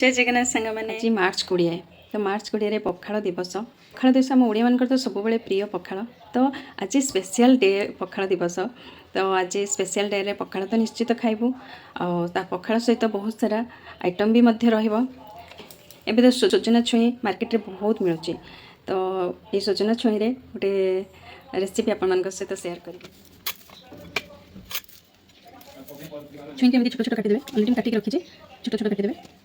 जय जगन्नाथ सांग मैंने आज मार्च 20 तो मार्च 20 पखाड़ दिवस आम ओडिया मान तो सब प्रिय पखाड़ तो आज स्पेशल डे पखाड़ दिवस तो आज स्पेशल डे रे पखाड़ तो निश्चित खाइबू आ पखाड़ सहित बहुत सारा आइटम भी रहिबो। एबे तो सजना छुई मार्केट रे बहुत मिलुची तो ये सजना छुई रे गोटे रेसिपी आपण मान सहित शेयर करी। छुई के छोट छोट काटी देबे, ऑलरेडी काटी के रखी छोट छोट काटी देबे।